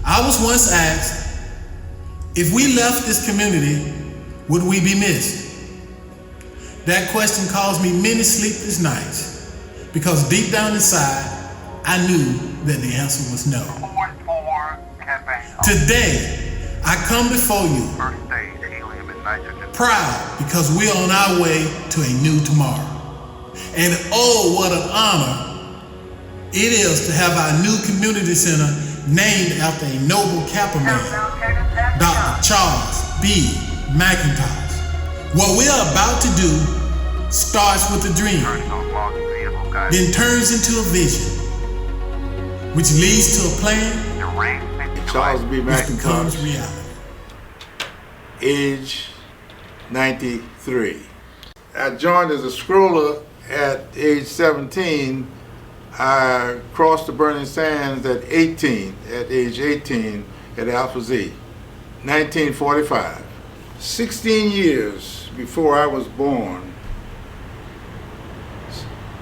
I was once asked, if we left this community, would we be missed? That question caused me many sleepless nights, because deep down inside, I knew that the answer was no. Today, I come before you, proud because we're on our way to a new tomorrow. And oh, what an honor it is to have our new community center named after a noble Kappa man, Dr. Charles B. Mcintosh. What we are about to do starts with a dream, then turns into a vision, which leads to a plan, Charles B. which becomes Mcintosh, reality. age 93. I joined as a scroller at age 17. I crossed the burning sands at age 18 at Alpha Z, 1945. 16 years before I was born,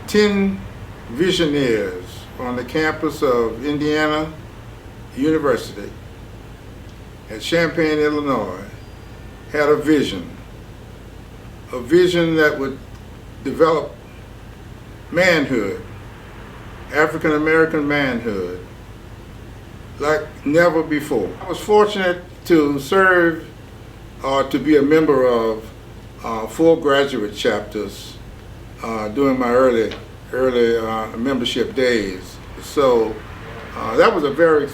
10 visionaries on the campus of Indiana University at Champaign, Illinois, had a vision that would develop manhood, African American manhood, like never before. I was fortunate to serve or to be a member of 4 graduate chapters during my early membership days. So that was a very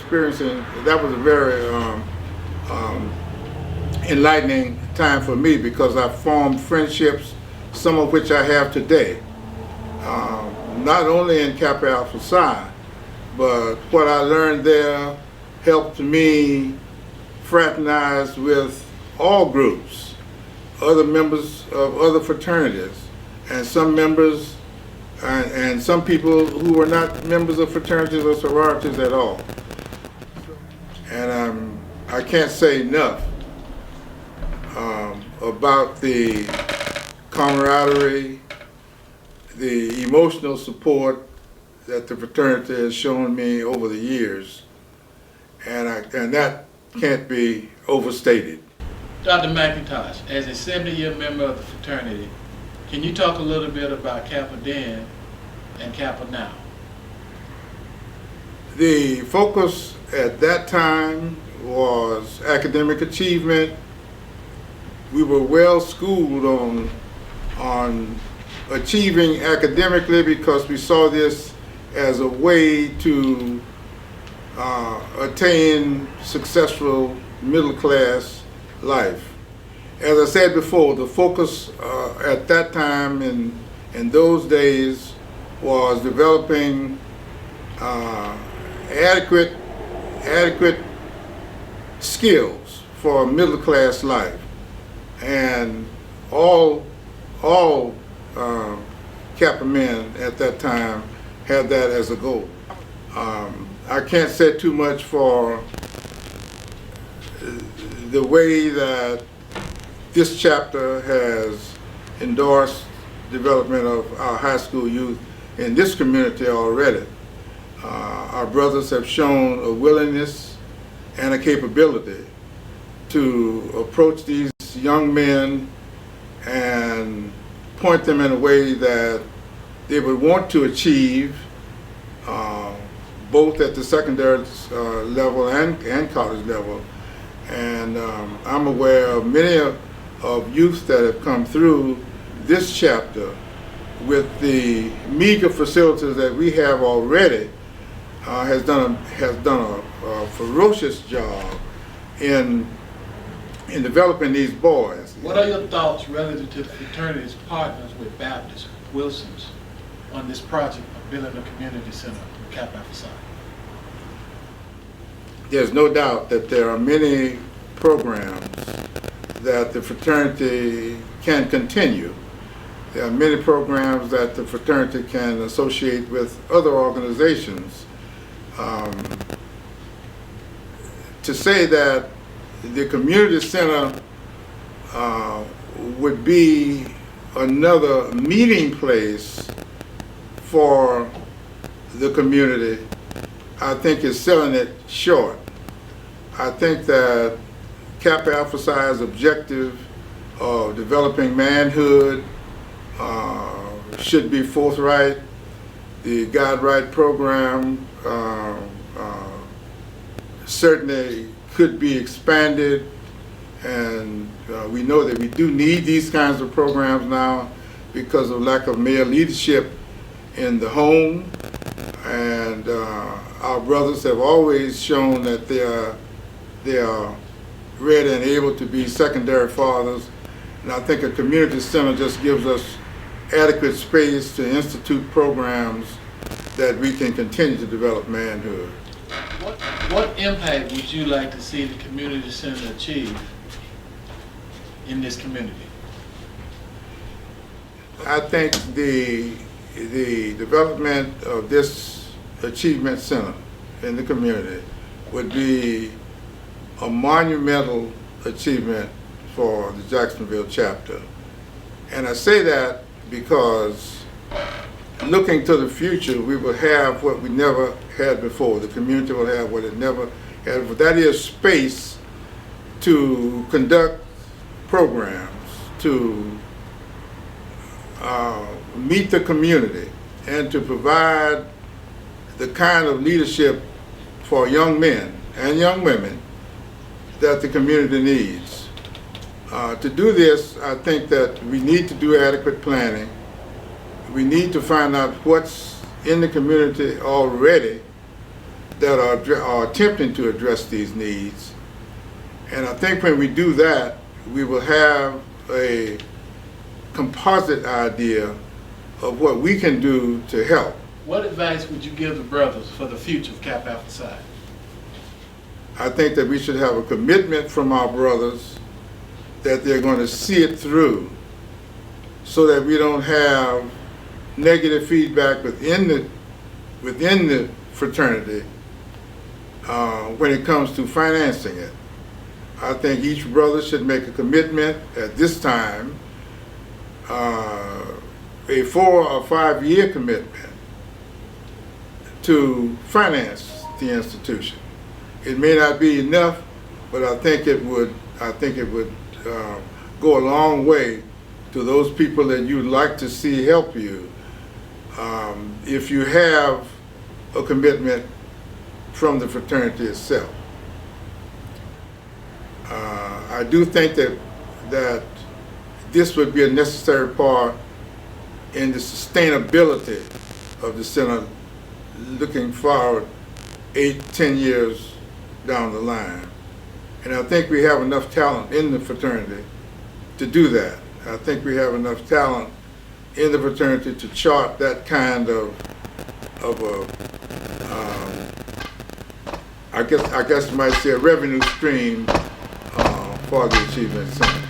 enlightening time for me, because I formed friendships, some of which I have today. Not only in Kappa Alpha Psi, but what I learned there helped me fraternize with all groups, other members of other fraternities, and some members and some people who were not members of fraternities or sororities at all. And I can't say enough about the camaraderie, the emotional support that the fraternity has shown me over the years, and that can't be overstated. Dr. Mcintosh, as a 70-year member of the fraternity, can you talk a little bit about Kappa then and Kappa now? The focus at that time was academic achievement. We were well schooled on achieving academically, because we saw this as a way to attain successful middle class life. As I said before, the focus at that time in those days was developing adequate skills for middle class life, and all Kappa men at that time had that as a goal. I can't say too much for the way that this chapter has endorsed development of our high school youth in this community already. Our brothers have shown a willingness and a capability to approach these young men and point them in a way that they would want to achieve, both at the secondary level and college level. And I'm aware of many of youth that have come through this chapter with the meager facilities that we have already, has done a ferocious job in developing these boys. What are your thoughts relative to the fraternity's partners with Baptist Wilson's on this project of building a community center for Kappa Alpha Psi? There's no doubt that there are many programs that the fraternity can continue. There are many programs that the fraternity can associate with other organizations. To say that the community center would be another meeting place for the community, I think is selling it short. I think that Kappa Alpha Psi's objective of developing manhood should be forthright. The God Right program certainly could be expanded, and we know that we do need these kinds of programs now because of lack of male leadership in the home, and our brothers have always shown that they are ready and able to be secondary fathers, and I think a community center just gives us adequate space to institute programs that we can continue to develop manhood. What impact would you like to see the community center achieve in this community? I think the development of this achievement center in the community would be a monumental achievement for the Jacksonville chapter. And I say that because looking to the future, we will have what we never had before. The community will have what it never had before. That is space to conduct programs, to meet the community, and to provide the kind of leadership for young men and young women that the community needs. To do this, I think that we need to do adequate planning. We need to find out what's in the community already that are attempting to address these needs. And I think when we do that, we will have a composite idea of what we can do to help. What advice would you give the brothers for the future of Kappa Alpha Psi? I think that we should have a commitment from our brothers that they're going to see it through, so that we don't have negative feedback within the fraternity when it comes to financing it. I think each brother should make a commitment at this time, a 4 or 5 year commitment to finance the institution. It may not be enough, but I think it would go a long way to those people that you'd like to see help you, if you have a commitment from the fraternity itself. I do think that this would be a necessary part in the sustainability of the center looking forward 8-10 years down the line. And I think we have enough talent in the fraternity to do that. I think we have enough talent in the fraternity to chart that kind of I guess you might say a revenue stream for the Achievement Center.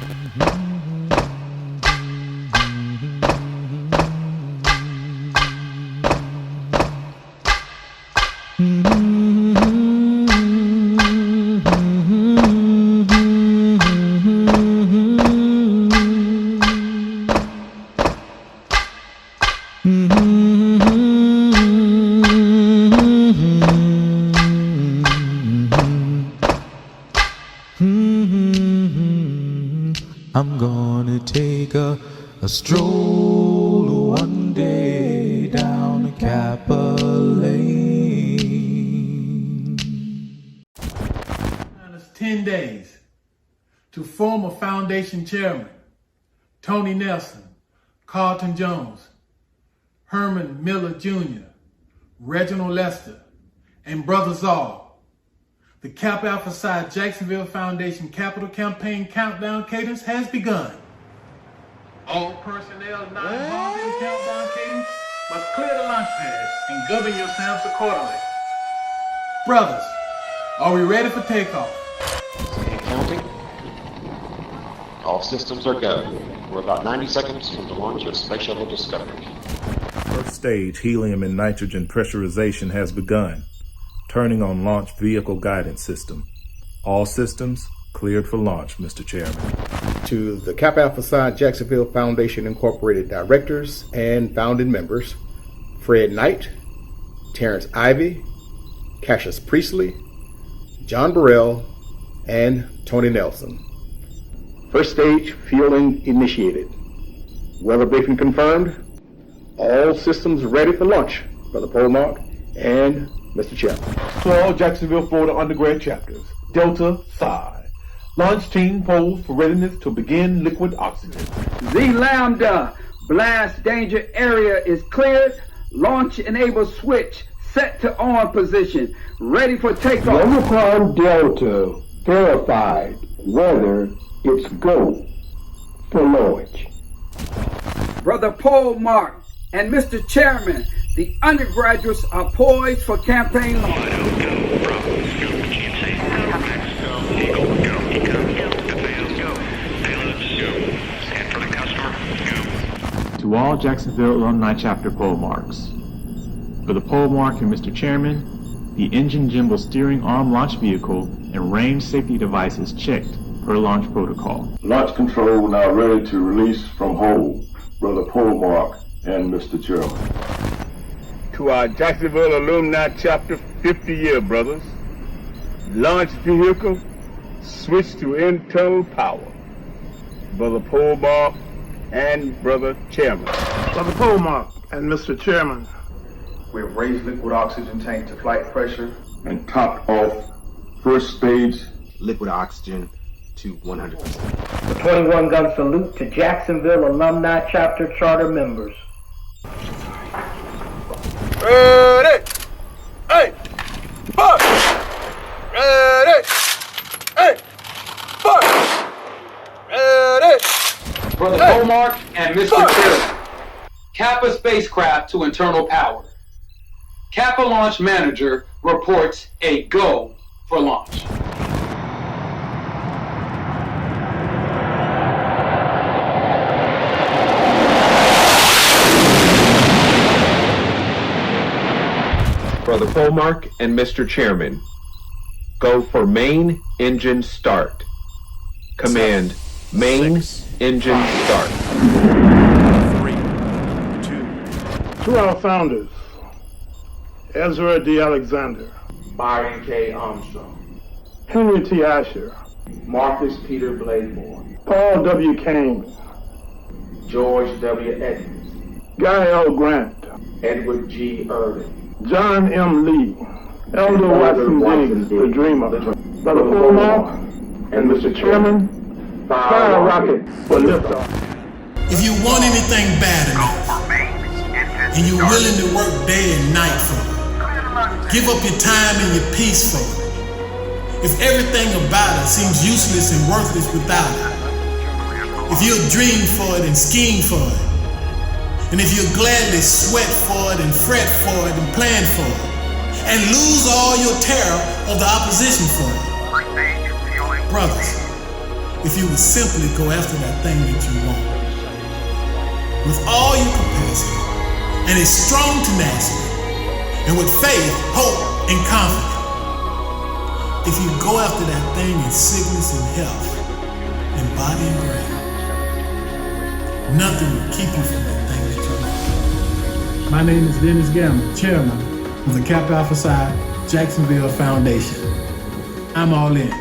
I'm gonna take a stroll one day down a Kappa lane. It's 10 days to former foundation chairman Tony Nelson, Carlton Jones, Herman Miller Jr., Reginald Lester, and Brother Zaw. The Kappa Alpha Psi Jacksonville Foundation Capital Campaign Countdown Cadence has begun. All personnel not involved in the countdown cadence must clear the launch pad and govern yourselves accordingly. Brothers, are we ready for takeoff? And counting. All systems are go. We're about 90 seconds from the launch of Space Shuttle Discovery. First stage helium and nitrogen pressurization has begun. Turning on launch vehicle guidance system. All systems cleared for launch, Mr. Chairman. To the Kappa Alpha Psi Jacksonville Foundation Incorporated directors and founding members, Fred Knight, Terrence Ivey, Cassius Priestley, John Burrell, and Tony Nelson. First stage fueling initiated. Weather briefing confirmed. All systems ready for launch, Brother Polmark and Mr. Chairman. To all Jacksonville, Florida undergrad chapters, Delta Psi. Launch team polls for readiness to begin liquid oxygen. Z Lambda, blast danger area is cleared. Launch enable switch set to on position. Ready for takeoff. Omicron Delta verified whether it's go for launch. Brother Polmark and Mr. Chairman, the undergraduates are poised for campaign launch. To all Jacksonville Alumni Chapter pole marks. For the pole mark and Mr. Chairman, the engine gimbal steering arm launch vehicle and range safety devices checked per launch protocol. Launch control now ready to release from hold, Brother Polmark and Mr. Chairman. To our Jacksonville Alumni Chapter 50-year brothers, launch vehicle switch to internal power. Brother Polmark and Brother Chairman. Brother Polmark and Mr. Chairman. We have raised liquid oxygen tank to flight pressure and topped off first stage liquid oxygen to 100%. The 21-gun salute to Jacksonville Alumni Chapter charter members. Ready! Hey! Fire! Ready! Hey! Fire! Ready! Brother Polmark and Mr. Chairman. Kappa spacecraft to internal power. Kappa launch manager reports a go for launch. Brother Polmark and Mr. Chairman, go for main engine start. Command main engine start. 3, 2. To our founders, Ezra D. Alexander, Byron K. Armstrong, Henry T. Asher, Marcus Peter Blademore, Paul W. Kane, George W. Edmonds, Guy L. Grant, Edward G. Irving, John M. Lee, Elder Watson Diggs, the Dreamer, Brother Polmark, and Mr. Chairman, fire rocket for liftoff. If you want anything bad enough, and you're willing to work day and night for it, give up your time and your peace for it. If everything about it seems useless and worthless without it, if you'll dream for it and scheme for it, and if you'll gladly sweat for it and fret for it and plan for it, and lose all your terror of the opposition for it, brothers, if you would simply go after that thing that you want with all your capacity and a strong tenacity and with faith, hope, and confidence, if you go after that thing in sickness and health, in body and brain, nothing will keep you from that thing that you want. My name is Dennis Gamble, Chairman of the Kappa Alpha Psi Jacksonville Foundation. I'm all in.